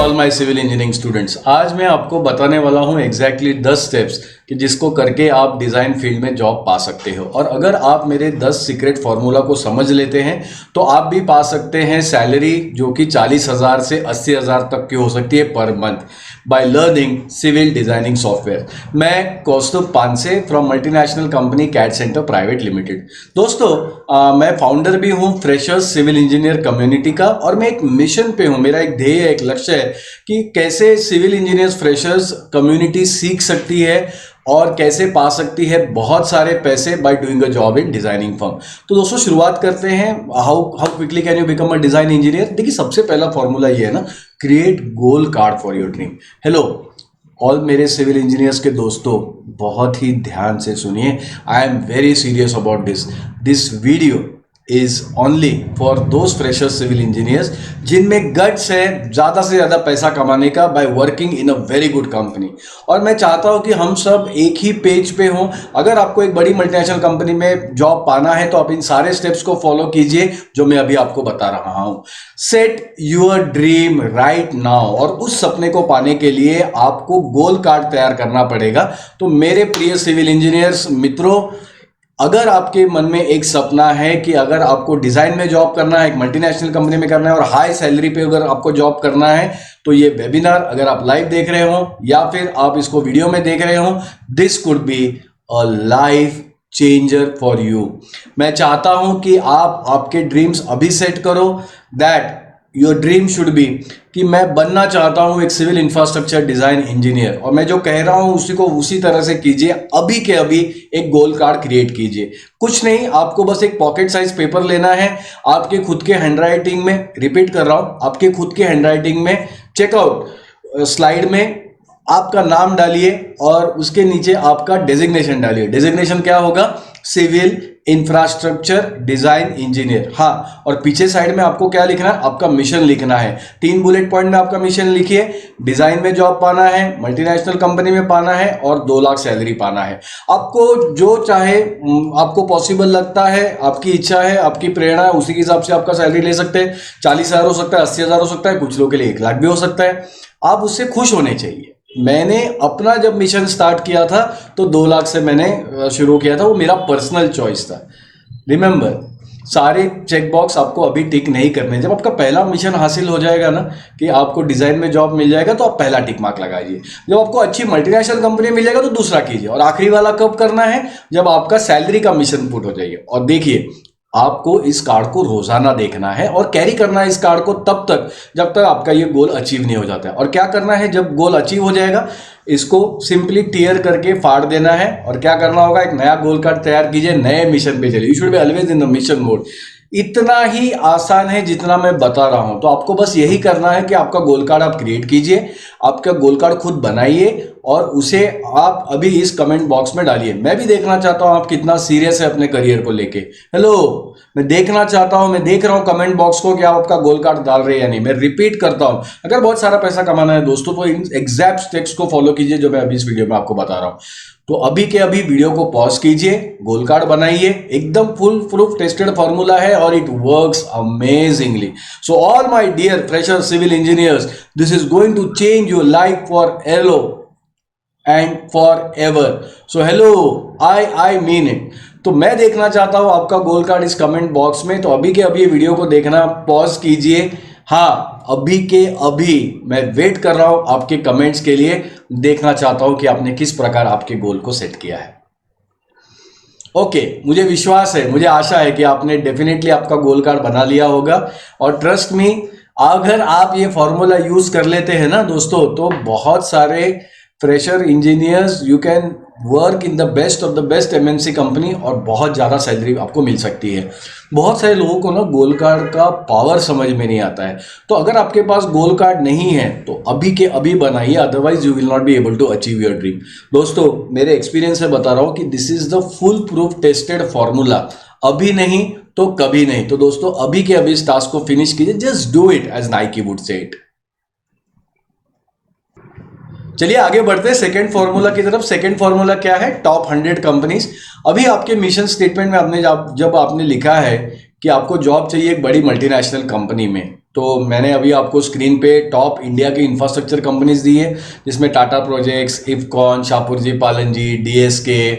All my civil engineering students. आज मैं आपको बताने वाला हूं एग्जैक्टली 10 स्टेप्स कि जिसको करके आप डिज़ाइन फील्ड में जॉब पा सकते हो। और अगर आप मेरे 10 सीक्रेट फार्मूला को समझ लेते हैं तो आप भी पा सकते हैं सैलरी जो कि 40,000 से 80,000 तक की हो सकती है per month by learning civil designing software. मैं Kaustubh Panse from multinational company CAD centre private limited. दोस्तों मैं फाउंडर भी हूं फ्रेशर्स सिविल इंजीनियर कम्युनिटी का, और मैं एक मिशन पे हूं। मेरा एक ध्येय एक लक्ष्य है कि कैसे सिविल इंजीनियर्स फ्रेशर्स कम्युनिटी सीख सकती है और कैसे पा सकती है बहुत सारे पैसे by doing a job in designing firm. तो दोस्तों शुरुआत करते हैं। How quickly can you become a design engineer. देखिए सबसे पहला फॉर्मूला ये है ना, create goal card for your dream. Hello all मेरे सिविल इंजीनियर्स के दोस्तों, बहुत ही ध्यान से सुनिए। I am very serious about this video is only for those fresher civil engineers जिनमें गट्स है ज़्यादा से ज़्यादा पैसा कमाने का by working in a very good company. और मैं चाहता हूं कि हम सब एक ही पेज पे हों। अगर आपको एक बड़ी मल्टीनेशनल कंपनी में जॉब पाना है तो आप इन सारे स्टेप्स को फॉलो कीजिए जो मैं अभी आपको बता रहा हूं। Set your dream right now. और उस सपने को पाने के लिए आपको गोल कार्ड तैयार करना पड़ेगा। तो मेरे प्रिय सिविल इंजीनियर्स मित्रों, अगर आपके मन में एक सपना है कि अगर आपको डिजाइन में जॉब करना है, एक मल्टीनेशनल कंपनी में करना है और हाई सैलरी पे अगर आपको जॉब करना है, तो ये वेबिनार अगर आप लाइव देख रहे हो या फिर आप इसको वीडियो में देख रहे हो, this could be a life changer for you. मैं चाहता हूं कि आप आपके ड्रीम्स अभी सेट करो। That your dream should be कि मैं बनना चाहता हूं एक सिविल इंफ्रास्ट्रक्चर डिजाइन इंजीनियर, और मैं जो कह रहा हूं उसी को उसी तरह से कीजिए। अभी के अभी एक गोल कार्ड क्रिएट कीजिए। कुछ नहीं, आपको बस एक पॉकेट साइज पेपर लेना है, आपके खुद के हैंडराइटिंग में, रिपीट कर रहा हूं, आपके खुद के हैंडराइटिंग में चेकआउट स्लाइड में आपका नाम डालिए और उसके नीचे आपका डेजिग्नेशन डालिए। डेजिग्नेशन क्या होगा? Civil infrastructure design engineer. हाँ, और पीछे साइड में आपको क्या लिखना है? आपका मिशन लिखना है। 3 बुलेट पॉइंट में आपका मिशन लिखिए। डिजाइन में जॉब पाना है, मल्टीनेशनल कंपनी में पाना है और 2 लाख सैलरी पाना है। आपको जो चाहे, आपको पॉसिबल लगता है, आपकी इच्छा है, आपकी प्रेरणा है, उसी के हिसाब से आपका सैलरी ले सकते हैं। 40,000 हो सकता है, 80,000 हो सकता है, कुछ लोगों के लिए 1 लाख भी हो सकता है। आप उससे खुश होने चाहिए। मैंने अपना जब मिशन स्टार्ट किया था तो 2 लाख से मैंने शुरू किया था, वो मेरा पर्सनल चॉइस था। रिमेंबर, सारे चेक बॉक्स आपको अभी टिक नहीं करने। जब आपका पहला मिशन हासिल हो जाएगा ना कि आपको डिजाइन में जॉब मिल जाएगा तो आप पहला टिक मार्क लगाइए। जब आपको अच्छी मल्टीनेशनल कंपनी मिल जाएगा तो दूसरा कीजिए। और आखिरी वाला कब करना है? जब आपका सैलरी का मिशन पुट हो जाएगा। और देखिए, आपको इस कार्ड को रोजाना देखना है और कैरी करना है इस कार्ड को तब तक जब तक आपका ये गोल अचीव नहीं हो जाता है। और क्या करना है जब गोल अचीव हो जाएगा? इसको सिंपली टीयर करके फाड़ देना है। और क्या करना होगा? एक नया गोल कार्ड तैयार कीजिए, नए मिशन पे चलिए। You should be always in the mission mode. इतना ही आसान है जितना मैं बता रहा हूं। तो आपको बस यही करना है कि आपका गोल कार्ड आप क्रिएट कीजिए, आपका गोल कार्ड खुद बनाइए और उसे आप अभी इस कमेंट बॉक्स में डालिए। मैं भी देखना चाहता हूं आप कितना सीरियस है अपने करियर को लेके। हेलो, मैं देखना चाहता हूं, मैं देख रहा हूं कमेंट बॉक्स को कि आप आपका गोल कार्ड डाल रहे हैं या नहीं। मैं रिपीट करता हूं, अगर बहुत सारा पैसा कमाना है दोस्तों तो इन एग्जैक्ट स्टेप्स को फॉलो कीजिए जो मैं अभी इस वीडियो में आपको बता रहा हूं। तो अभी के अभी वीडियो को पॉज कीजिए, गोल कार्ड बनाइए। एकदम फुल प्रूफ टेस्टेड फॉर्मूला है और it works amazingly. So all my dear fresher civil engineers, this is going to change your life for all and for ever. So hello, I mean it. तो मैं देखना चाहता हूं आपका goal card इस comment box में। तो अभी के अभी वीडियो को देखना पॉज कीजिए। हाँ, अभी के अभी मैं वेट कर रहा हूं आपके कमेंट्स के लिए। देखना चाहता हूं कि आपने किस प्रकार आपके गोल को सेट किया है। ओके, मुझे विश्वास है, मुझे आशा है कि आपने डेफिनेटली आपका गोल कार्ड बना लिया होगा। और ट्रस्ट मी, अगर आप ये फॉर्मूला यूज कर लेते हैं ना दोस्तों, तो बहुत सारे fresher engineers you can work in the best of the best MNC company और बहुत ज़्यादा सैलरी आपको मिल सकती है। बहुत सारे लोगों को ना गोल कार्ड का पावर समझ में नहीं आता है। तो अगर आपके पास गोल कार्ड नहीं है तो अभी के अभी बनाइए, otherwise you will not be able to achieve your dream. दोस्तों, मेरे एक्सपीरियंस से बता रहा हूँ कि this is the full proof tested formula. अभी नहीं तो कभी नहीं। तो दोस्तों, अभी के अभी इस टास्क को फिनिश कीजिए। Just do it as Nike would say it. चलिए आगे बढ़ते हैं सेकंड फॉर्मूला की तरफ। सेकंड फॉर्मूला क्या है? Top 100 companies. अभी आपके मिशन स्टेटमेंट में आपने जब आपने लिखा है कि आपको जॉब चाहिए एक बड़ी मल्टीनेशनल कंपनी में, तो मैंने अभी आपको स्क्रीन पे टॉप इंडिया की इंफ्रास्ट्रक्चर कंपनीज दी है, जिसमें टाटा प्रोजेक्ट्स, इफकॉन, शाहपुर जी, पालन जी, डीएसके,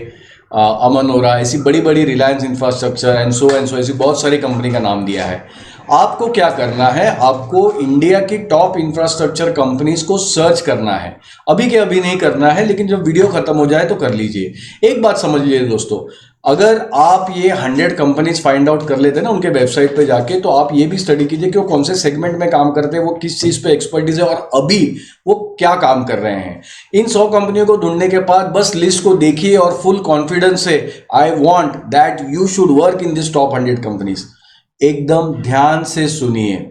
अमनोरा, ऐसी बड़ी बड़ी, रिलायंस इंफ्रास्ट्रक्चर एंड सो ऐसी बहुत सारी कंपनी का नाम दिया है। आपको क्या करना है, आपको इंडिया की टॉप इंफ्रास्ट्रक्चर कंपनीज को सर्च करना है। अभी के अभी नहीं करना है, लेकिन जब वीडियो खत्म हो जाए तो कर लीजिए। एक बात समझ लीजिए दोस्तों, अगर आप ये 100 कंपनीज फाइंड आउट कर लेते हैं ना उनके वेबसाइट पे जाके, तो आप ये भी स्टडी कीजिए कि वो कौन से सेगमेंट में काम करते हैं, वो किस चीज पे एक्सपर्टीज है और अभी वो क्या काम कर रहे हैं। इन 100 कंपनियों को ढूंढने के बाद बस लिस्ट को देखिए और फुल कॉन्फिडेंस से I want that you should work in this top 100 companies. एकदम ध्यान से सुनिए,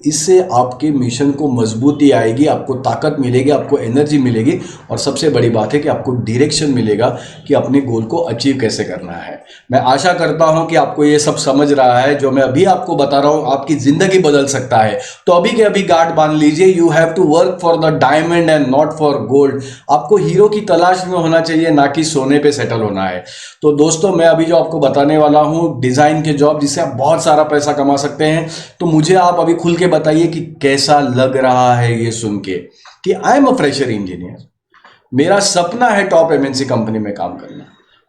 इससे आपके मिशन को मजबूती आएगी, आपको ताकत मिलेगी, आपको एनर्जी मिलेगी और सबसे बड़ी बात है कि आपको डायरेक्शन मिलेगा कि अपने गोल को अचीव कैसे करना है। मैं आशा करता हूं कि आपको ये सब समझ रहा है। जो मैं अभी आपको बता रहा हूं आपकी जिंदगी बदल सकता है। तो अभी के अभी गार्ड बांध लीजिए। You have to work for the diamond and not for gold. आपको हीरो की तलाश में होना चाहिए, ना कि सोने पे सेटल होना है। तो दोस्तों, मैं अभी जो आपको बताने वाला हूं डिजाइन के जॉब जिससे आप बहुत सारा पैसा कमा सकते हैं, तो मुझे आप अभी खुल के बताइए कि कैसा लग रहा है ये सुन के कि I am a fresher engineer, मेरा सपना है टॉप एमएनसी कंपनी में काम करना,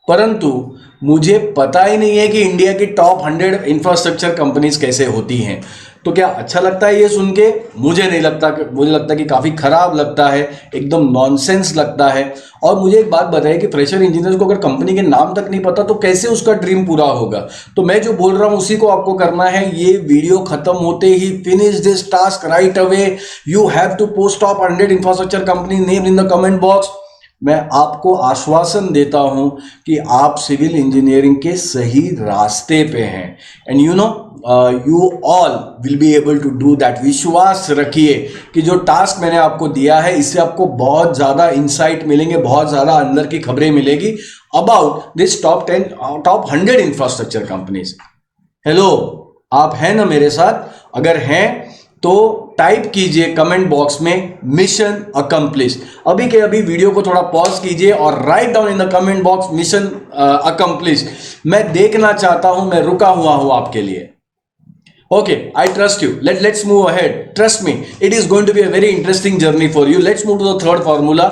परंतु मुझे पता ही नहीं है कि इंडिया की टॉप 100 इंफ्रास्ट्रक्चर कंपनीज कैसे होती हैं। तो क्या अच्छा लगता है ये सुन के? मुझे नहीं लगता। मुझे लगता है कि काफ़ी खराब लगता है, एकदम नॉनसेंस लगता है। और मुझे एक बात बताइए कि फ्रेशर इंजीनियर्स को अगर कंपनी के नाम तक नहीं पता तो कैसे उसका ड्रीम पूरा होगा? तो मैं जो बोल रहा हूँ उसी को आपको करना है। ये वीडियो खत्म होते ही finish this task right away. You have to post top 100 infrastructure company name in the comment box. मैं आपको आश्वासन देता हूं कि आप सिविल इंजीनियरिंग के सही रास्ते पे हैं and you all will be able to do that. विश्वास रखिए कि जो टास्क मैंने आपको दिया है इससे आपको बहुत ज़्यादा इंसाइट मिलेंगे, बहुत ज़्यादा अंदर की खबरें मिलेगी about this top 100 infrastructure companies. Hello, आप हैं ना मेरे साथ? अगर हैं तो टाइप कीजिए कमेंट बॉक्स में मिशन अकम्प्लिश। अभी के अभी वीडियो को थोड़ा पॉज कीजिए और write down in the comment box mission accomplish. मैं देखना चाहता हूं, मैं रुका हुआ हूं आपके लिए। Okay, I trust you. Let's move ahead. Trust me, it is going to be a very interesting journey for you. Let's move to the third formula.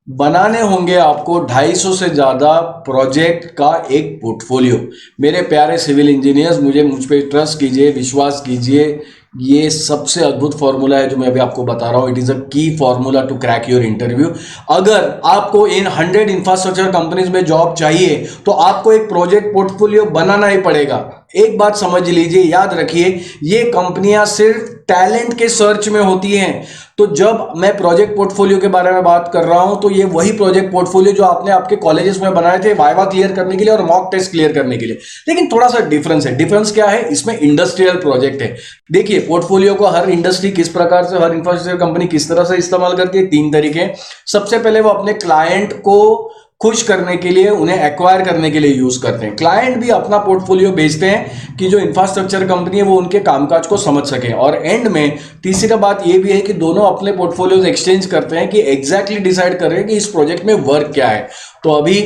बनाने होंगे आपको 250 से ज़्यादा प्रोजेक्ट का एक पोर्टफोलियो। मेरे प्यारे सिविल इंजीनियर्स, मुझ पे ट्रस्ट कीजिए, विश्वास कीजिए। ये सबसे अद्भुत फॉर्मूला है जो मैं अभी आपको बता रहा हूँ। It is a key formula to crack your interview. अगर आपको इन 100 इंफ्रास्ट्रक्चर कंपनीज में जॉब चाहिए तो आपको एक प्रोजेक्ट पोर्टफोलियो बनाना ही पड़ेगा। एक बात समझ लीजिए, याद रखिए, ये कंपनियां सिर्फ टैलेंट के सर्च में होती हैं। तो जब मैं प्रोजेक्ट पोर्टफोलियो के बारे में बात कर रहा हूं तो ये वही प्रोजेक्ट पोर्टफोलियो जो आपने आपके कॉलेजेस में बनाए थे वाइवा क्लियर करने के लिए और मॉक टेस्ट क्लियर करने के लिए। लेकिन थोड़ा सा डिफरेंस है। डिफरेंस क्या है? इसमें इंडस्ट्रियल प्रोजेक्ट है। देखिए, पोर्टफोलियो को हर इंडस्ट्री किस प्रकार से, हर इंफ्रास्ट्रक्चर कंपनी किस तरह से इस्तेमाल करती है। 3 तरीके। सबसे पहले वो अपने क्लाइंट को खुश करने के लिए, उन्हें एक्वायर करने के लिए यूज करते हैं। क्लाइंट भी अपना पोर्टफोलियो बेचते हैं कि जो इंफ्रास्ट्रक्चर कंपनी है वो उनके कामकाज को समझ सके। और एंड में तीसरी बात ये भी है कि दोनों अपने पोर्टफोलियोज एक्सचेंज करते हैं कि एग्जैक्टली डिसाइड कर रहे हैं कि इस प्रोजेक्ट में वर्क क्या है। तो अभी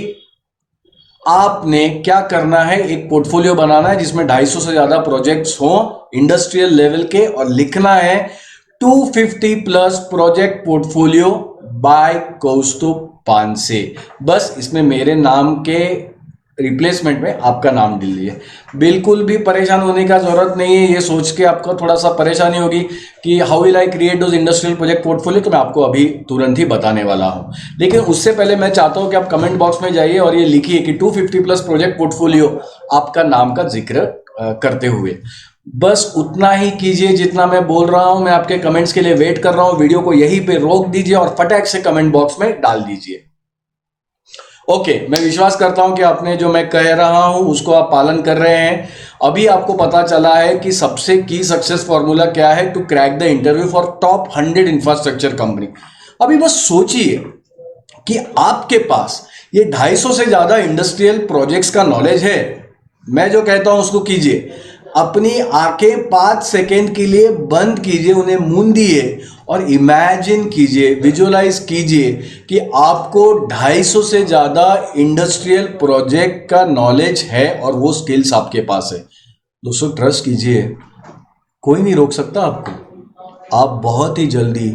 आपने क्या करना है, एक पोर्टफोलियो बनाना है जिसमें 250 से ज्यादा प्रोजेक्ट्स हों इंडस्ट्रियल लेवल के, और लिखना है 250+ प्रोजेक्ट पोर्टफोलियो बाय कौस्तुभ पानसे। बस इसमें मेरे नाम के रिप्लेसमेंट में आपका नाम डाल दीजिए। बिल्कुल भी परेशान होने का जरूरत नहीं है। ये सोच के आपको थोड़ा सा परेशानी होगी कि how will I create those industrial project portfolio, तो मैं आपको अभी तुरंत ही बताने वाला हूं। लेकिन उससे पहले मैं चाहता हूं कि आप कमेंट बॉक्स में जाइए और ये लिखिए कि 250+ प्रोजेक्ट पोर्टफोलियो, आपका नाम का जिक्र करते हुए। बस उतना ही कीजिए जितना मैं बोल रहा हूं। मैं आपके कमेंट्स के लिए वेट कर रहा हूं। वीडियो को यहीं पे रोक दीजिए और फटाक से कमेंट बॉक्स में डाल दीजिए। ओके, मैं विश्वास करता हूं कि आपने जो मैं कह रहा हूं उसको आप पालन कर रहे हैं। अभी आपको पता चला है कि सबसे की सक्सेस फॉर्मूला क्या है to crack the interview for top 100 infrastructure company. अभी बस सोचिए कि आपके पास ये 250 से ज्यादा इंडस्ट्रियल प्रोजेक्ट्स का नॉलेज है। मैं जो कहता हूं उसको कीजिए। अपनी आंखें 5 सेकेंड के लिए बंद कीजिए, उन्हें मूंदिए और इमेजिन कीजिए, विजुअलाइज कीजिए कि आपको 250 से ज़्यादा इंडस्ट्रियल प्रोजेक्ट का नॉलेज है और वो स्किल्स आपके पास है। दोस्तों ट्रस्ट कीजिए, कोई नहीं रोक सकता आपको। आप बहुत ही जल्दी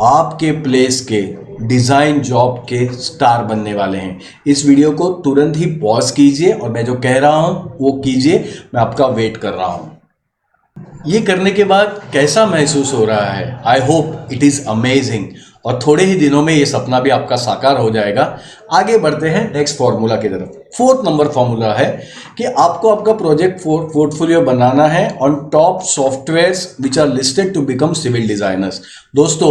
आपके प्लेस के डिज़ाइन जॉब के स्टार बनने वाले हैं। इस वीडियो को तुरंत ही पॉज कीजिए और मैं जो कह रहा हूं वो कीजिए। मैं आपका वेट कर रहा हूं। ये करने के बाद कैसा महसूस हो रहा है? I hope it is amazing. और थोड़े ही दिनों में ये सपना भी आपका साकार हो जाएगा। आगे बढ़ते हैं नेक्स्ट फॉर्मूला की तरफ। 4th नंबर फॉर्मूला है कि आपको आपका प्रोजेक्ट पोर्टफोलियो बनाना है on top softwares which are listed to become civil designers. दोस्तों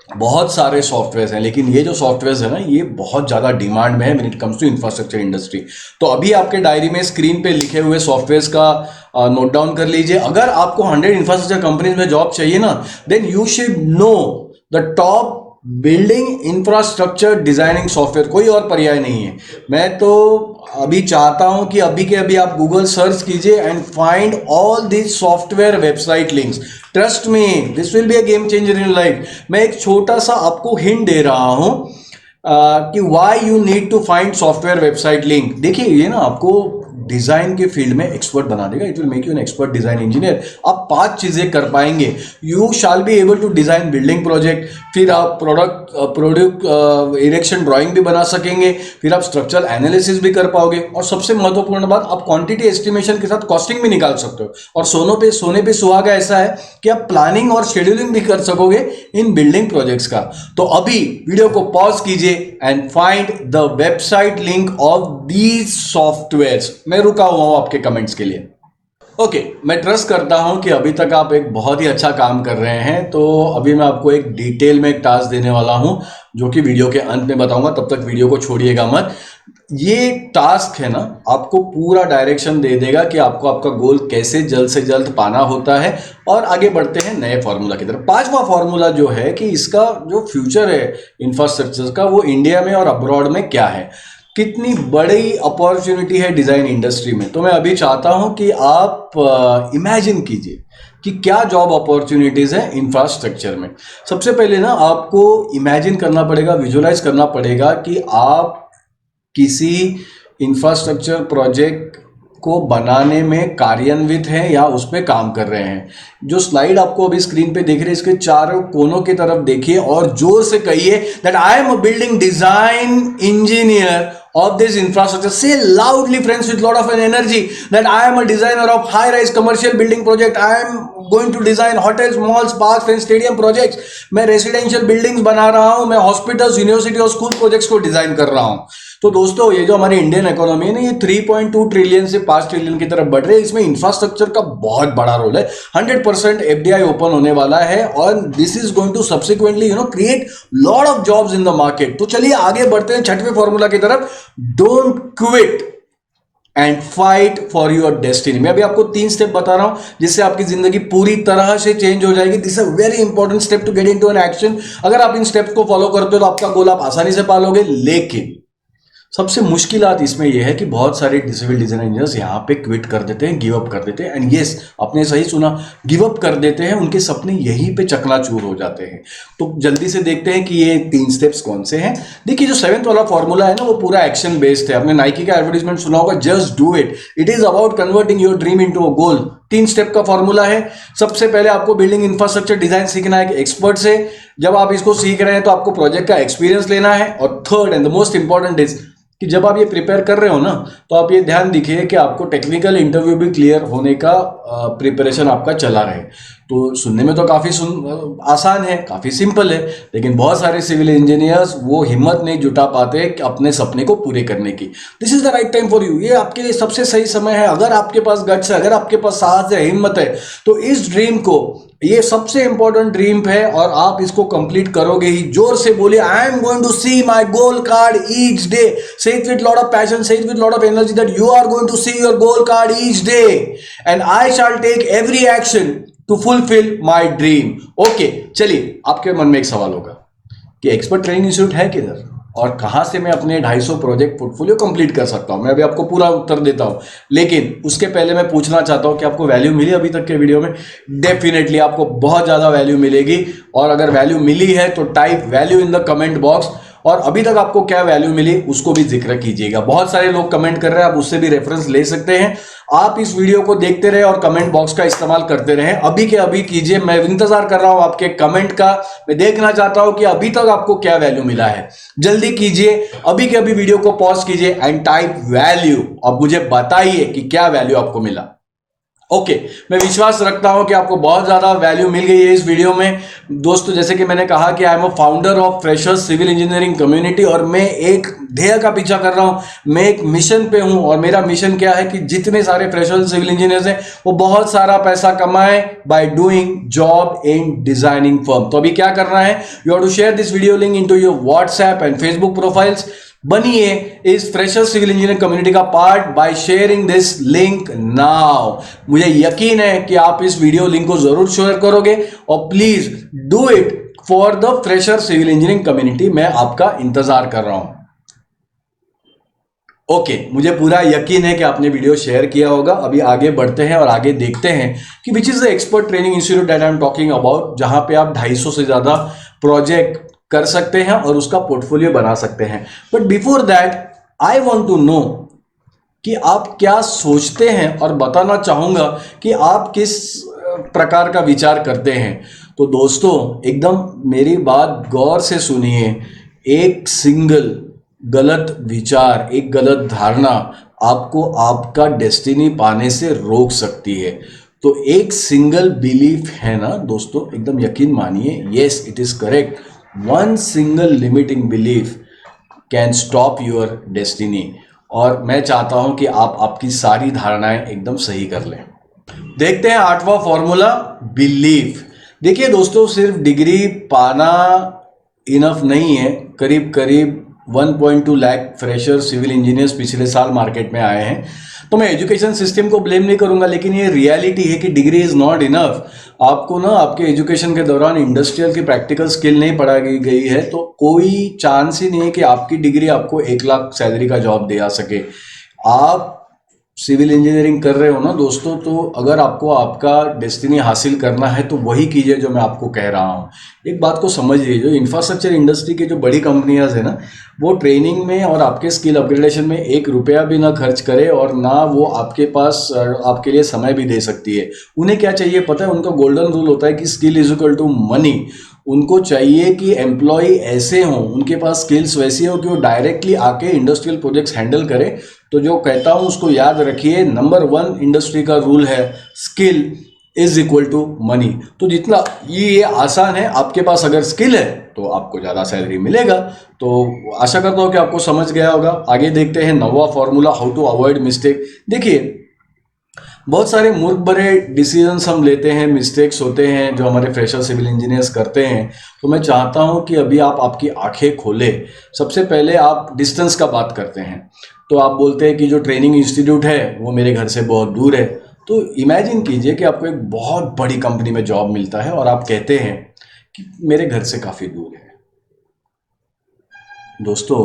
बहुत सारे सॉफ्टवेयर हैं, लेकिन ये जो सॉफ्टवेयर है ना, ये बहुत ज़्यादा डिमांड में है when it comes to infrastructure industry. तो अभी आपके डायरी में स्क्रीन पे लिखे हुए सॉफ्टवेयर का नोट डाउन कर लीजिए। अगर आपको 100 इंफ्रास्ट्रक्चर कंपनीज में जॉब चाहिए ना, then you should know the top building infrastructure designing software. कोई और पर्याय नहीं है। मैं तो अभी चाहता हूं कि अभी के अभी आप गूगल सर्च कीजिए and find all this software website links. Trust me, this will be a game changer in life. मैं एक छोटा सा आपको हिंट दे रहा हूं कि why you need to find software website link. देखिए, ये ना आपको डिजाइन के फील्ड में एक्सपर्ट बना देगा। It will make you an expert design engineer. आप 5 चीजें कर पाएंगे। You shall be able to design building project, फिर आप प्रोडक्ट इरेक्शन ड्राइंग भी बना सकेंगे, फिर आप स्ट्रक्चरल एनालिसिस भी कर पाओगे, और सबसे महत्वपूर्ण बात, आप क्वांटिटी एस्टिमेशन के साथ कॉस्टिंग भी निकाल सकते हो। और सोने पे सुहागा ऐसा है कि आप प्लानिंग और शेड्यूलिंग भी कर सकोगे इन बिल्डिंग प्रोजेक्ट्स का। तो अभी वीडियो को पॉज कीजिए and find the website link of these softwares. मैं रुका हुआ हूं आपके कमेंट्स के लिए। ओके, मैं ट्रस्ट करता हूं कि अभी तक आप एक बहुत ही अच्छा काम कर रहे हैं। तो अभी मैं आपको एक डिटेल में एक टास्क देने वाला हूं, जो कि वीडियो के अंत में बताऊंगा। तब तक वीडियो को छोड़िएगा मत। ये टास्क है ना, आपको पूरा डायरेक्शन दे देगा कि आपको आपका गोल कैसे जल्द से जल्द पाना होता है। और आगे बढ़ते हैं नए फॉर्मूला की तरफ। 5वां फॉर्मूला जो है कि इसका जो फ्यूचर है इंफ्रास्ट्रक्चर का, वो इंडिया में और अब्रॉड में क्या है, कितनी बड़ी अपॉर्चुनिटी है डिज़ाइन इंडस्ट्री में। तो मैं अभी चाहता हूं कि आप इमेजिन कीजिए कि क्या जॉब अपॉर्चुनिटीज़ हैं इंफ्रास्ट्रक्चर में। सबसे पहले ना आपको इमेजिन करना पड़ेगा, विजुलाइज करना पड़ेगा कि आप किसी इंफ्रास्ट्रक्चर प्रोजेक्ट को बनाने में कार्यान्वित हैं या उस पर काम कर रहे हैं। जो स्लाइड आपको अभी स्क्रीन पे देख रहे हैं, इसके चारों कोनों की तरफ देखिए और जोर से कहिए that I am a building design engineer of this infrastructure. Say loudly, friends, with lot of an energy, that I am a designer of high-rise commercial building project. I am going to design hotels, malls, parks and stadium projects. मैं residential buildings बना रहा हूं, मैं hospitals, university और school projects को design कर रहा हूं। तो दोस्तों, ये जो हमारी इंडियन इकोनॉमी है ना, ये 3.2 ट्रिलियन से 5 ट्रिलियन की तरफ बढ़ रही है। इसमें इंफ्रास्ट्रक्चर का बहुत बड़ा रोल है। 100% FDI ओपन होने वाला है और this is going to subsequently create lot of jobs in the market. तो चलिए आगे बढ़ते हैं 6वें फॉर्मूला की तरफ। Don't quit and fight for your destiny. मैं अभी आपको 3 स्टेप बता रहा हूं जिससे आपकी जिंदगी पूरी तरह से चेंज हो जाएगी। This is a very important step to get into an action. अगर आप इन स्टेप्स को फॉलो करते हो तो आपका गोल आप आसानी से पालोगे। लेकिन सबसे मुश्किल बात इसमें यह है कि बहुत सारे सिविल डिजाइन इंजीनियर्स यहाँ पे क्विट कर देते हैं, गिव अप कर देते हैं। एंड यस, आपने सही सुना, गिव अप कर देते हैं। उनके सपने यहीं पे चकनाचूर हो जाते हैं। तो जल्दी से देखते हैं कि ये 3 स्टेप्स कौन से हैं। देखिए, जो 7th वाला फॉर्मूला है ना, वो पूरा एक्शन बेस्ड है। आपने नाइकी का एडवर्टाइजमेंट सुना होगा, just do it. It is about converting your dream into a goal. 3 step का फॉर्मूला है। सबसे पहले आपको बिल्डिंग इंफ्रास्ट्रक्चर डिजाइन सीखना है एक्सपर्ट से। जब आप इसको सीख रहे हैं तो आपको प्रोजेक्ट का एक्सपीरियंस लेना है। और third and the most important is कि जब आप ये प्रिपेयर कर रहे हो ना, तो आप ये ध्यान दीजिए कि आपको टेक्निकल इंटरव्यू भी क्लियर होने का प्रिपरेशन आपका चला रहे। तो सुनने में तो काफ़ी आसान है, काफ़ी सिंपल है, लेकिन बहुत सारे सिविल इंजीनियर्स वो हिम्मत नहीं जुटा पाते कि अपने सपने को पूरे करने की। This is the right time for you. ये आपके लिए सबसे सही समय है। अगर आपके पास गट्स है, अगर आपके पास साहस है, हिम्मत है, तो इस ड्रीम को, ये सबसे इंपॉर्टेंट ड्रीम है और आप इसको कंप्लीट करोगे ही। जोर से बोलिए, I am going to see my goal card each day. Say it with lot of passion, say it with lot of energy that you are going to see your goal card each day and I shall take every action to fulfil my dream. Okay, चलिए, आपके मन में एक सवाल होगा कि expert training institute है किधर और कहां से मैं अपने 250 प्रोजेक्ट पोर्टफोलियो कंप्लीट कर सकता हूं। मैं अभी आपको पूरा उत्तर देता हूं, लेकिन उसके पहले मैं पूछना चाहता हूं कि आपको वैल्यू मिली अभी तक के वीडियो में? डेफिनेटली आपको बहुत ज्यादा वैल्यू मिलेगी। और अगर वैल्यू मिली है तो type value in the comment box. और अभी तक आपको क्या वैल्यू मिली उसको भी जिक्र कीजिएगा। बहुत सारे लोग कमेंट कर रहे हैं, आप उससे भी रेफरेंस ले सकते हैं। आप इस वीडियो को देखते रहे और कमेंट बॉक्स का इस्तेमाल करते रहे, अभी के अभी कीजिए। मैं इंतजार कर रहा हूं आपके कमेंट का, मैं देखना चाहता हूं कि अभी तक आपको क्या वैल्यू मिला है। जल्दी कीजिए, अभी के अभी वीडियो को पॉज कीजिए एंड टाइप वैल्यू। अब मुझे बताइए कि क्या वैल्यू आपको मिला। ओके, मैं विश्वास रखता हूं कि आपको बहुत ज्यादा वैल्यू मिल गई है इस वीडियो में। दोस्तों, जैसे कि मैंने कहा कि I am a founder of freshers civil engineering community, और मैं एक ध्येय का पीछा कर रहा हूं, मैं एक मिशन पे हूं। और मेरा मिशन क्या है कि जितने सारे फ्रेशर्स सिविल इंजीनियर्स हैं वो बहुत सारा पैसा कमाए by doing job in designing firm. तो अभी क्या करना है, you have to share this video link into your WhatsApp and Facebook profiles. बनिए इस फ्रेशर सिविल इंजीनियरिंग कम्युनिटी का part by sharing this link now. मुझे यकीन है कि आप इस वीडियो लिंक को जरूर शेयर करोगे, और please do it for the fresher civil engineering community. मैं आपका इंतजार कर रहा हूं। ओके, मुझे पूरा यकीन है कि आपने वीडियो शेयर किया होगा। अभी आगे बढ़ते हैं और आगे देखते हैं कि which is the expert training institute that I am talking about, जहां पे आप 250 से ज्यादा प्रोजेक्ट कर सकते हैं और उसका पोर्टफोलियो बना सकते हैं। But before that I want to know कि आप क्या सोचते हैं, और बताना चाहूंगा कि आप किस प्रकार का विचार करते हैं। तो दोस्तों, एकदम मेरी बात गौर से सुनिए। एक सिंगल गलत विचार, एक गलत धारणा आपको आपका डेस्टिनी पाने से रोक सकती है। तो एक सिंगल बिलीफ है ना दोस्तों, एकदम यकीन मानिए, yes it is correct, one single limiting belief can stop your destiny. और मैं चाहता हूं कि आप आपकी सारी धारणाएं एकदम सही कर लें। देखते हैं 8वां फॉर्मूला, बिलीफ। देखिए दोस्तों, सिर्फ डिग्री पाना इनफ नहीं है। करीब करीब 1.2 लाख फ्रेशर सिविल इंजीनियर्स पिछले साल मार्केट में आए हैं। तो मैं एजुकेशन सिस्टम को ब्लेम नहीं करूंगा, लेकिन ये रियलिटी है कि डिग्री इज नॉट इनफ। आपको ना आपके एजुकेशन के दौरान इंडस्ट्रियल की प्रैक्टिकल स्किल नहीं पढ़ाई गई है, तो कोई चांस ही नहीं है कि आपकी डिग्री आपको 1 लाख सैलरी का जॉब दे आ सके। आप सिविल इंजीनियरिंग कर रहे हो ना दोस्तों, तो अगर आपको आपका डेस्टिनी हासिल करना है तो वही कीजिए जो मैं आपको कह रहा हूँ। एक बात को समझिए, जो इंफ्रास्ट्रक्चर इंडस्ट्री की जो बड़ी कंपनियां है ना, वो ट्रेनिंग में और आपके स्किल अपग्रेडेशन में 1 रुपया भी ना खर्च करे, और ना वो आपके पास आपके लिए समय भी दे सकती है। उन्हें क्या चाहिए पता है, उनका गोल्डन रूल होता है कि skill is equal to money. उनको चाहिए कि एम्प्लॉय ऐसे हों, उनके पास स्किल्स वैसी हो कि वो डायरेक्टली आके इंडस्ट्रियल प्रोजेक्ट्स हैंडल करे। तो जो कहता हूं उसको याद रखिए, नंबर 1 इंडस्ट्री का रूल है, skill is equal to money. तो जितना ये आसान है, आपके पास अगर स्किल है तो आपको ज़्यादा सैलरी मिलेगा। तो आशा करता हूं कि आपको समझ गया होगा। आगे देखते हैं 9वां formula, how to avoid mistake. देखिए, बहुत सारे मूर्ख भरे डिसीजंस हम लेते हैं, मिस्टेक्स होते हैं जो हमारे फ्रेशर सिविल इंजीनियर्स करते हैं। तो मैं चाहता हूं कि अभी आप आपकी आंखें खोले। सबसे पहले आप डिस्टेंस का बात करते हैं, तो आप बोलते हैं कि जो ट्रेनिंग इंस्टीट्यूट है वो मेरे घर से बहुत दूर है। तो इमेजिन कीजिए कि आपको एक बहुत बड़ी कंपनी में जॉब मिलता है और आप कहते हैं कि मेरे घर से काफ़ी दूर है। दोस्तों,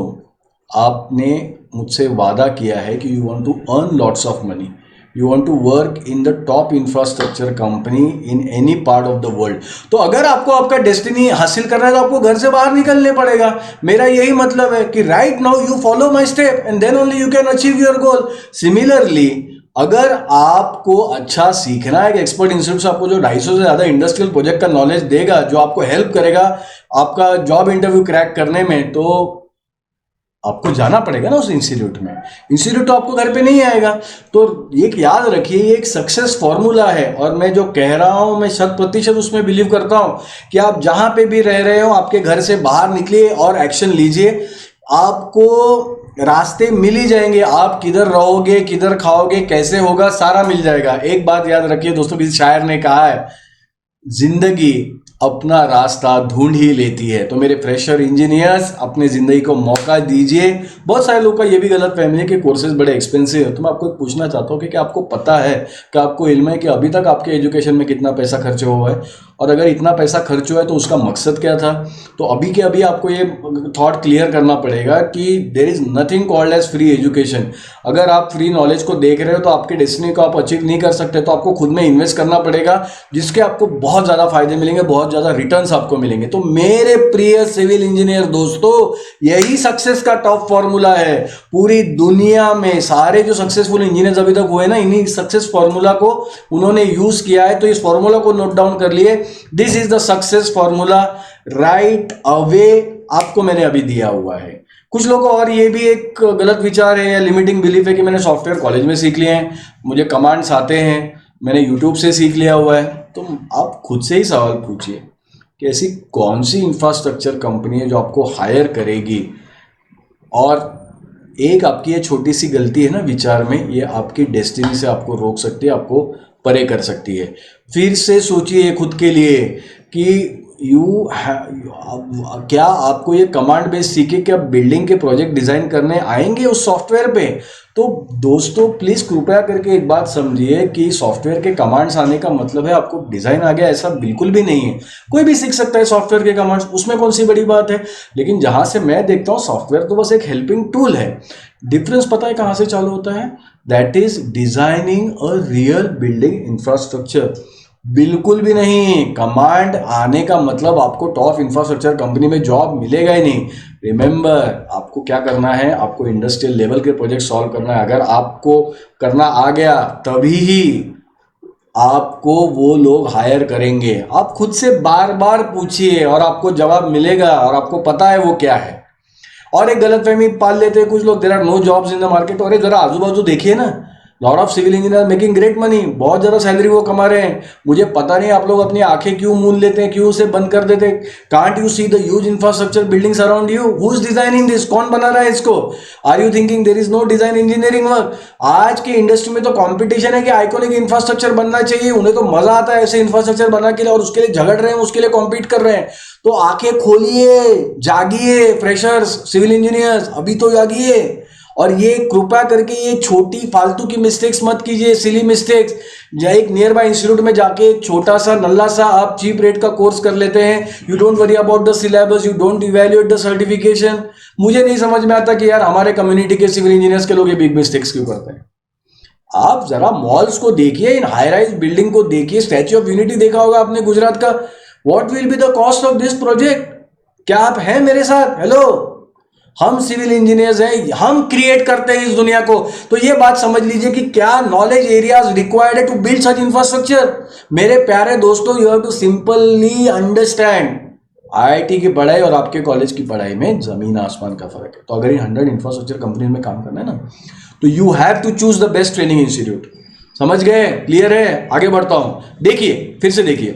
आपने मुझसे वादा किया है कि you want to earn lots of money, you want to work in the top infrastructure company in any part of the world. तो अगर आपको आपका डेस्टिनी हासिल करना है तो आपको घर से बाहर निकलने पड़ेगा। मेरा यही मतलब है कि right now you follow my step and then only you can achieve your goal. Similarly, अगर आपको अच्छा सीखना है, कि एक्सपर्ट इंस्टीट्यूट से आपको जो 250 से ज़्यादा इंडस्ट्रियल प्रोजेक्ट का नॉलेज देगा, जो आपको हेल्प करेगा आपका जॉब इंटरव्यू क्रैक करने में, तो आपको जाना पड़ेगा ना उस इंस्टीट्यूट में। इंस्टीट्यूट तो आपको घर पे नहीं आएगा। तो एक याद रखिए, ये एक सक्सेस फॉर्मूला है, और मैं जो कह रहा हूं मैं 100% उसमें बिलीव करता हूं कि आप जहां पे भी रह रहे हो, आपके घर से बाहर निकलिए और एक्शन लीजिए। आपको रास्ते मिल ही जाएंगे। आप किधर रहोगे, किधर खाओगे, कैसे होगा, सारा मिल जाएगा। एक बात याद रखिए दोस्तों, किसी शायर ने कहा है, जिंदगी अपना रास्ता ढूंढ ही लेती है। तो मेरे फ्रेशर इंजीनियर्स, अपने ज़िंदगी को मौका दीजिए। बहुत सारे लोगों का ये भी गलत फहमी है कि कोर्सेज बड़े एक्सपेंसिव है। तो मैं आपको पूछना चाहता हूँ कि आपको पता है, कि आपको इल्म है कि अभी तक आपके एजुकेशन में कितना पैसा खर्च हुआ है, और अगर इतना पैसा खर्च हुआ है तो उसका मकसद क्या था। तो अभी के अभी आपको ये थॉट क्लियर करना पड़ेगा कि there is nothing called as free education. अगर आप फ्री नॉलेज को देख रहे हो तो आपके डेस्टिनी को आप अचीव नहीं कर सकते, तो आपको खुद में इन्वेस्ट करना पड़ेगा, जिसके आपको बहुत ज़्यादा फायदे मिलेंगे, बहुत ज़्यादा रिटर्न्स आपको मिलेंगे। तो मेरे प्रिय सिविल इंजीनियर दोस्तों, यही सक्सेस का टॉप फॉर्मूला है। पूरी दुनिया में सारे जो सक्सेसफुल इंजीनियर्स अभी तक हुए ना, इन्हीं सक्सेस फॉर्मूला को उन्होंने यूज किया है। तो इस फॉर्मूला को नोट डाउन कर लिए, this is the success formula, right away आपको मैंने अभी दिया हुआ है। कुछ लोगों और ये भी एक गलत विचार है या लिमिटिंग बिलीफ है कि मैंने सॉफ्टवेयर कॉलेज में सीख लिए हैं, मुझे कमांड्स आते हैं, मैंने यूट्यूब से सीख लिया हुआ है। तो आप खुद से ही सवाल पूछिए कि ऐसी कौन सी इंफ्रास्ट्रक्चर कंपनी है जो आपको हायर करेगी, और एक आपकी ये छोटी सी गलती है ना विचार में, ये आपकी डेस्टिनी से आपको रोक सकती है, आपको परे कर सकती है। फिर से सोचिए खुद के लिए कि क्या आपको ये कमांड बेस्ड सीखे कि आप बिल्डिंग के प्रोजेक्ट डिजाइन करने आएंगे उस सॉफ्टवेयर पे? तो दोस्तों प्लीज कृपया करके एक बात समझिए कि सॉफ्टवेयर के कमांड्स आने का मतलब है आपको डिजाइन आ गया, ऐसा बिल्कुल भी नहीं है। कोई भी सीख सकता है सॉफ्टवेयर के कमांड्स, उसमें कौन सी बड़ी बात है। लेकिन जहां से मैं देखता हूं सॉफ्टवेयर तो बस एक हेल्पिंग टूल है। डिफरेंस पता है कहां से चालू होता है? That is designing a real building infrastructure. बिल्कुल भी नहीं। कमांड आने का मतलब आपको टॉप इंफ्रास्ट्रक्चर कंपनी में जॉब मिलेगा ही नहीं। रिमेंबर, आपको क्या करना है, आपको इंडस्ट्रियल लेवल के प्रोजेक्ट सॉल्व करना है। अगर आपको करना आ गया तभी ही आपको वो लोग हायर करेंगे। आप खुद से बार बार पूछिए और आपको जवाब मिलेगा, और आपको पता है वो क्या है। और एक गलतफहमी पाल लेते हैं कुछ लोग, there are no jobs in the market. और जरा आजू बाजू देखिए ना, lot of civil engineer making great money, बहुत ज्यादा सैलरी वो कमा रहे हैं। मुझे पता नहीं आप लोग अपनी आंखें क्यों मूंद लेते हैं, क्यों उसे बंद कर देते हैं। Can't you see the huge infrastructure buildings around you? Who is designing this? कौन बना रहा है इसको? Are you thinking there is no design engineering work? आज की इंडस्ट्री में तो कंपटीशन है कि आइकॉनिक इंफ्रास्ट्रक्चर बनना चाहिए। उन्हें तो मजा आता है ऐसे इंफ्रास्ट्रक्चर बना के लिए, और उसके लिए झगड़ रहे हैं, उसके लिए कॉम्पीट कर रहे हैं। तो आंखें खोलिए, जागिए फ्रेशर्स, सिविल इंजीनियर्स, अभी तो जागिए। और ये कृपया करके ये छोटी फालतू की मिस्टेक्स मत कीजिए, सिली मिस्टेक्स। एक नियर बाय इंस्टीट्यूट में जाके छोटा सा नल्ला सा आप चीप रेट का कोर्स कर लेते हैं। You don't worry about the syllabus, you don't evaluate the certification. मुझे नहीं समझ में आता कि यार हमारे कम्युनिटी के सिविल इंजीनियर्स के लोग ये बिग मिस्टेक्स क्यों करते हैं। आप जरा मॉल्स को देखिए, इन हाई राइज बिल्डिंग को देखिए, स्टैच्यू ऑफ यूनिटी देखा होगा आपने गुजरात का। What will be the cost of this project? क्या आप हैं मेरे साथ? हेलो, हम सिविल इंजीनियर्स हैं, हम क्रिएट करते हैं इस दुनिया को। तो ये बात समझ लीजिए कि क्या नॉलेज एरियाज रिक्वायर्ड है टू बिल्ड सच इंफ्रास्ट्रक्चर। मेरे प्यारे दोस्तों, you have to simply understand, IIT की पढ़ाई और आपके कॉलेज की पढ़ाई में जमीन आसमान का फर्क है। तो अगर ये 100 इंफ्रास्ट्रक्चर कंपनी में काम करना है ना, तो you have to choose the best training institute. समझ गए? क्लियर है? आगे बढ़ता हूं। देखिए, फिर से देखिए,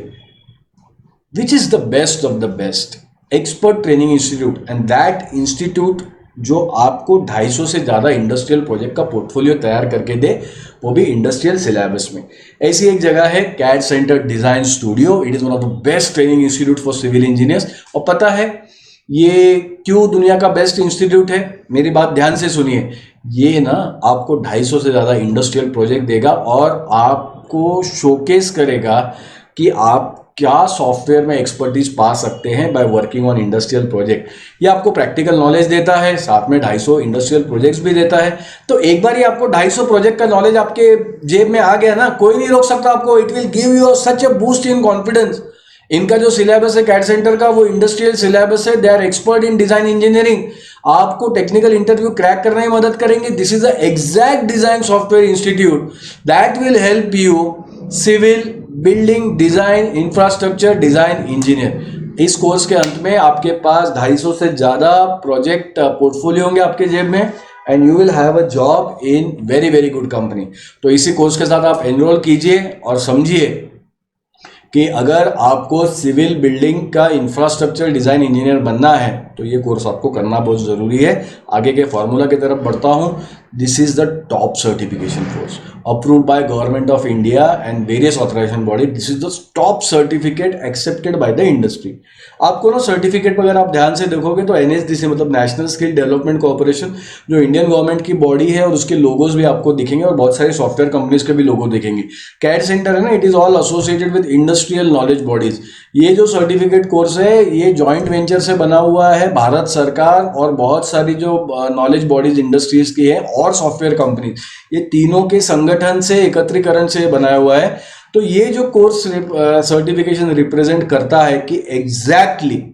which is the best of the best expert training institute, and that institute जो आपको 250 से ज़्यादा इंडस्ट्रियल प्रोजेक्ट का पोर्टफोलियो तैयार करके दे, वो भी इंडस्ट्रियल सिलेबस में। ऐसी एक जगह है CAD center design studio. It is one of the best training institute for civil engineers. और पता है ये क्यों दुनिया का बेस्ट इंस्टीट्यूट है? मेरी बात ध्यान से सुनिए। ये ना आपको 250 से ज़्यादा इंडस्ट्रियल प्रोजेक्ट देगा और आपको शोकेस करेगा कि आप क्या सॉफ्टवेयर में एक्सपर्टीज पा सकते हैं by working on industrial project. ये आपको प्रैक्टिकल नॉलेज देता है, साथ में 250 इंडस्ट्रियल प्रोजेक्ट्स भी देता है। तो एक बार ये आपको 250 प्रोजेक्ट का नॉलेज आपके जेब में आ गया ना, कोई नहीं रोक सकता आपको। It will give you such a boost in confidence. इनका जो सिलेबस है कैड सेंटर का, वो इंडस्ट्रियल सिलेबस है। They are expert in design engineering. आपको टेक्निकल इंटरव्यू क्रैक करने में मदद करेंगे। This is the exact design software institute that will help you civil building design infrastructure design engineer. इस कोर्स के अंत में आपके पास 250 से ज्यादा प्रोजेक्ट पोर्टफोलियो होंगे आपके जेब में, and you will have a job in very very good company. तो इसी कोर्स के साथ आप एनरोल कीजिए और समझिए कि अगर आपको सिविल बिल्डिंग का इंफ्रास्ट्रक्चर डिजाइन इंजीनियर बनना है तो ये कोर्स आपको करना बहुत जरूरी है। आगे के फॉर्मूला की तरफ बढ़ता हूं। This is the top certification course approved by government of India and various authorization body. This is the top certificate accepted by the industry. आपको ना सर्टिफिकेट पर अगर आप ध्यान से देखोगे तो NSDC मतलब नेशनल स्किल डेवलपमेंट कॉर्पोरेशन जो इंडियन गवर्नमेंट की बॉडी है, और उसके लोगोज भी आपको दिखेंगे और बहुत सारी सॉफ्टवेयर कंपनीज के भी लोगो दिखेंगे। कैड सेंटर है ना, it is all associated with industrial knowledge bodies. ये जो सर्टिफिकेट कोर्स है ये जॉइंट वेंचर से बना हुआ है भारत सरकार और बहुत सारी जो नॉलेज बॉडीज इंडस्ट्रीज की है और सॉफ्टवेयर कंपनी, ये तीनों के संगठन से एकत्रीकरण से बनाया हुआ है। तो ये जो कोर्स सर्टिफिकेशन रिप्रेजेंट करता है कि एग्जैक्टली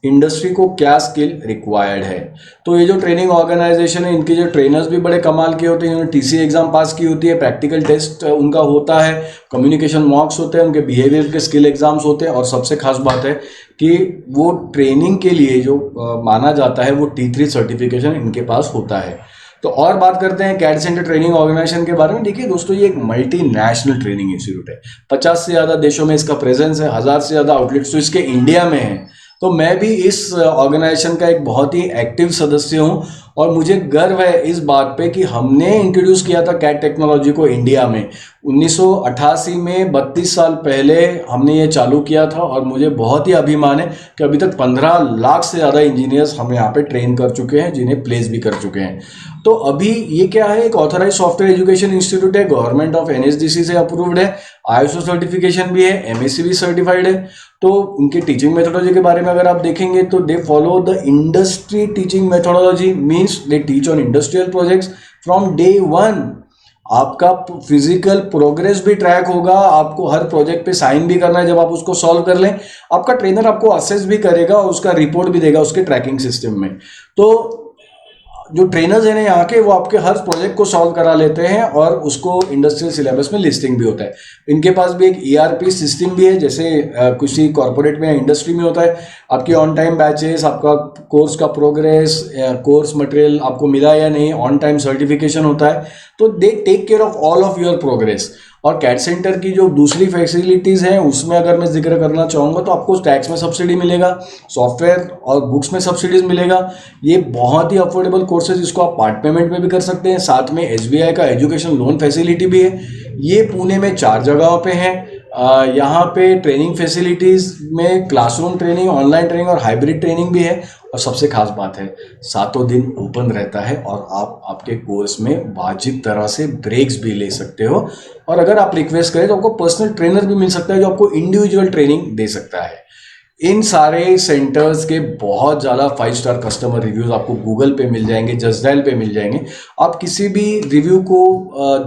इंडस्ट्री को क्या स्किल रिक्वायर्ड है। तो ये जो ट्रेनिंग ऑर्गेनाइजेशन है, इनके जो ट्रेनर्स भी बड़े कमाल के होते हैं। इन्होंने टीसी एग्जाम पास की होती है, प्रैक्टिकल टेस्ट उनका होता है, कम्युनिकेशन मॉक्स होते हैं, उनके बिहेवियर के स्किल एग्जाम्स होते हैं, और सबसे खास बात है कि वो ट्रेनिंग के लिए जो माना जाता है वो T3 सर्टिफिकेशन इनके पास होता है। तो और बात करते हैं कैड सेंटर ट्रेनिंग ऑर्गेनाइजेशन के बारे में। देखिए दोस्तों, ये एक मल्टीनेशनल ट्रेनिंग इंस्टीट्यूट है। 50 से ज़्यादा देशों में इसका प्रेजेंस है, 1000 से ज़्यादा आउटलेट्स तो इसके इंडिया में है। तो मैं भी इस ऑर्गेनाइजेशन का एक बहुत ही एक्टिव सदस्य हूं, और मुझे गर्व है इस बात पे कि हमने इंट्रोड्यूस किया था कैड टेक्नोलॉजी को इंडिया में 1988 में। 32 साल पहले हमने ये चालू किया था, और मुझे बहुत ही अभिमान है कि अभी तक 15 लाख से ज़्यादा इंजीनियर्स हम यहाँ पे ट्रेन कर चुके हैं, जिन्हें प्लेस भी कर चुके हैं। तो अभी ये क्या है, एक ऑथराइज सॉफ्टवेयर एजुकेशन इंस्टीट्यूट है, गवर्नमेंट ऑफ NSDC से अप्रूव्ड है, ISO सर्टिफिकेशन भी है, MSc भी सर्टिफाइड है। तो उनके टीचिंग मेथोडोलॉजी के बारे में अगर आप देखेंगे तो they follow the industry teaching methodology, means they teach on industrial projects from day one. आपका फिजिकल प्रोग्रेस भी ट्रैक होगा, आपको हर प्रोजेक्ट पे साइन भी करना है जब आप उसको सॉल्व कर लें। आपका ट्रेनर आपको असेस भी करेगा और उसका रिपोर्ट भी देगा उसके ट्रैकिंग सिस्टम में। तो जो ट्रेनर्स हैं ना यहाँ के, वो आपके हर प्रोजेक्ट को सॉल्व करा लेते हैं, और उसको इंडस्ट्रियल सिलेबस में लिस्टिंग भी होता है। इनके पास भी एक ERP सिस्टम भी है, जैसे किसी कॉर्पोरेट में या इंडस्ट्री में होता है। आपकी ऑन टाइम बैचेस, आपका कोर्स का प्रोग्रेस, कोर्स मटेरियल आपको मिला या नहीं, ऑन टाइम सर्टिफिकेशन होता है। तो they take care of all of your progress. और कैड सेंटर की जो दूसरी फैसिलिटीज़ हैं उसमें अगर मैं जिक्र करना चाहूँगा तो आपको टैक्स में सब्सिडी मिलेगा, सॉफ्टवेयर और बुक्स में सब्सिडीज मिलेगा। ये बहुत ही अफोर्डेबल कोर्स है जिसको आप पार्ट पेमेंट में भी कर सकते हैं। साथ में SBI का एजुकेशन लोन फैसिलिटी भी है। ये पुणे में 4 जगहों पे हैं। यहाँ पे ट्रेनिंग फैसिलिटीज़ में क्लासरूम ट्रेनिंग, ऑनलाइन ट्रेनिंग और हाइब्रिड ट्रेनिंग भी है। और सबसे खास बात है, 7 दिन ओपन रहता है, और आप आपके कोर्स में वाजिब तरह से ब्रेक्स भी ले सकते हो। और अगर आप रिक्वेस्ट करें तो आपको पर्सनल ट्रेनर भी मिल सकता है जो आपको इंडिविजुअल ट्रेनिंग दे सकता है। इन सारे सेंटर्स के बहुत ज़्यादा 5 स्टार कस्टमर रिव्यूज़ आपको गूगल पे मिल जाएंगे, जस्टडायल पे मिल जाएंगे। आप किसी भी रिव्यू को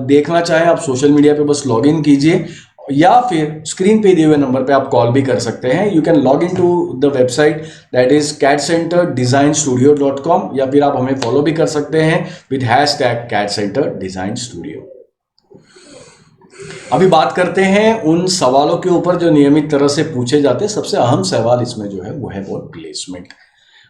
देखना चाहें, आप सोशल मीडिया पे बस लॉग इन कीजिए, या फिर स्क्रीन पे दिए हुए नंबर पे आप कॉल भी कर सकते हैं। You can log in to the website that is cadcenterdesignstudio.com, या फिर आप हमें फॉलो भी कर सकते हैं विद #cadcenterDesignStudio। अभी बात करते हैं उन सवालों के ऊपर जो नियमित तरह से पूछे जाते हैं। सबसे अहम सवाल इसमें जो है वो है वो प्लेसमेंट।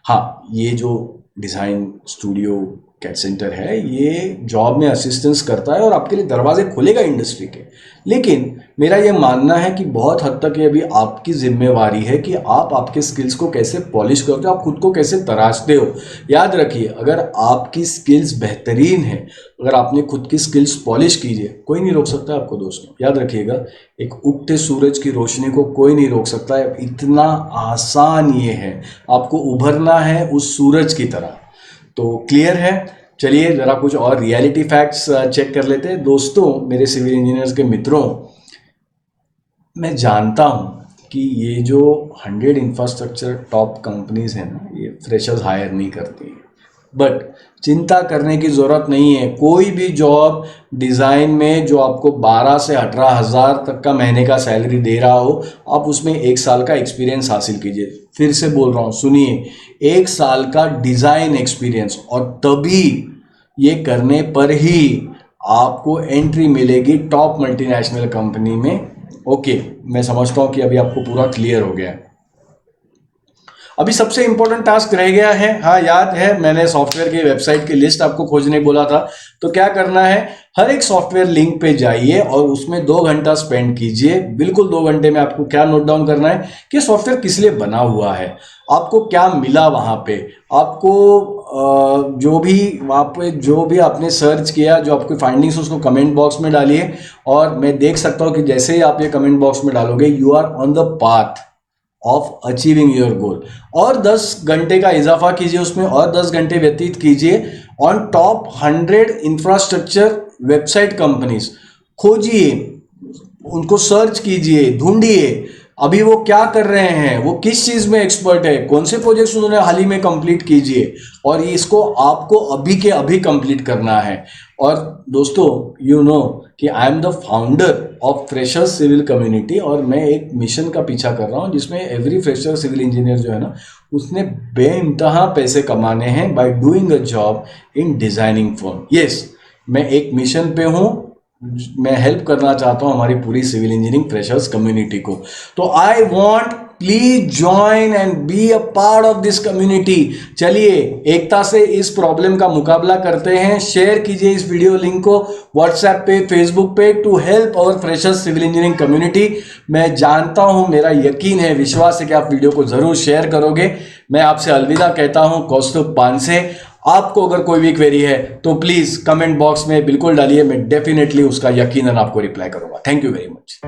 हाँ, ये जो डिज़ाइन स्टूडियो कैड सेंटर है ये जॉब में असिस्टेंस करता है और आपके लिए दरवाजे खोलेगा इंडस्ट्री के। लेकिन मेरा ये मानना है कि बहुत हद तक ये अभी आपकी जिम्मेवारी है कि आप आपके स्किल्स को कैसे पॉलिश करते हो, आप खुद को कैसे तराशते हो। याद रखिए, अगर आपकी स्किल्स बेहतरीन है, अगर आपने खुद की स्किल्स पॉलिश कीजिए, कोई नहीं रोक सकता आपको दोस्तों। याद रखिएगा, एक उगते सूरज की रोशनी को कोई नहीं रोक सकता है। इतना आसान ये है, आपको उभरना है उस सूरज की तरह। तो क्लियर है। चलिए ज़रा कुछ और रियलिटी फैक्ट्स चेक कर लेते हैं। दोस्तों, मेरे सिविल इंजीनियर्स के मित्रों, मैं जानता हूँ कि ये जो 100 इंफ्रास्ट्रक्चर टॉप कंपनीज हैं ना, ये फ्रेशर्स हायर नहीं करती, बट चिंता करने की ज़रूरत नहीं है। कोई भी जॉब डिज़ाइन में जो आपको 12 से 18 हज़ार तक का महीने का सैलरी दे रहा हो, आप उसमें 1 साल का एक्सपीरियंस हासिल कीजिए। फिर से बोल रहा हूँ, सुनिए, 1 साल का डिज़ाइन एक्सपीरियंस, और तभी ये करने पर ही आपको एंट्री मिलेगी टॉप मल्टीनेशनल कंपनी में। ओके, मैं समझता हूँ कि अभी आपको पूरा क्लियर हो गया है। अभी सबसे इंपॉर्टेंट टास्क रह गया है। हाँ, याद है मैंने सॉफ्टवेयर की वेबसाइट की लिस्ट आपको खोजने बोला था। तो क्या करना है, हर एक सॉफ्टवेयर लिंक पे जाइए और उसमें 2 घंटा स्पेंड कीजिए। बिल्कुल 2 घंटे में आपको क्या नोट डाउन करना है कि सॉफ्टवेयर किस लिए बना हुआ है, आपको क्या मिला वहाँ पे, आपको जो भी वहाँ पे जो भी आपने सर्च किया, जो आपकी फाइंडिंग्स उसको कमेंट बॉक्स में डालिए। और मैं देख सकता हूँ कि जैसे ही आप ये कमेंट बॉक्स में डालोगे, you are on the path of achieving your goal. और 10 घंटे का इजाफा कीजिए उसमें, और 10 घंटे व्यतीत कीजिए on top 100 infrastructure website companies. खोजिए, उनको सर्च कीजिए, ढूंढिए अभी वो क्या कर रहे हैं, वो किस चीज़ में एक्सपर्ट है, कौन से प्रोजेक्ट्स उन्होंने हाल ही में कंप्लीट कीजिए, और इसको आपको अभी के अभी कंप्लीट करना है। और दोस्तों यू नो कि I am the founder of freshers civil community, और मैं एक मिशन का पीछा कर रहा हूँ जिसमें एवरी फ्रेशर सिविल इंजीनियर जो है ना, उसने बेइंतहा पैसे कमाने हैं bye doing a job in designing firm. Yes, मैं एक मिशन पे हूँ, मैं हेल्प करना चाहता हूँ हमारी पूरी सिविल इंजीनियरिंग फ्रेशर्स कम्युनिटी को। तो I want please join and be a part of this community. चलिए एकता से इस प्रॉब्लम का मुकाबला करते हैं। शेयर कीजिए इस वीडियो लिंक को व्हाट्सएप पे, फेसबुक पे, to help our freshers civil engineering community. मैं जानता हूं, मेरा यकीन है, विश्वास है कि आप वीडियो को जरूर शेयर करोगे। मैं आपसे अलविदा कहता हूं, कौस्तुभ पानसे। आपको अगर कोई भी क्वेरी है तो प्लीज कमेंट बॉक्स में बिल्कुल डालिए, मैं डेफिनेटली उसका यकीनन आपको रिप्लाई करूंगा। Thank you very much.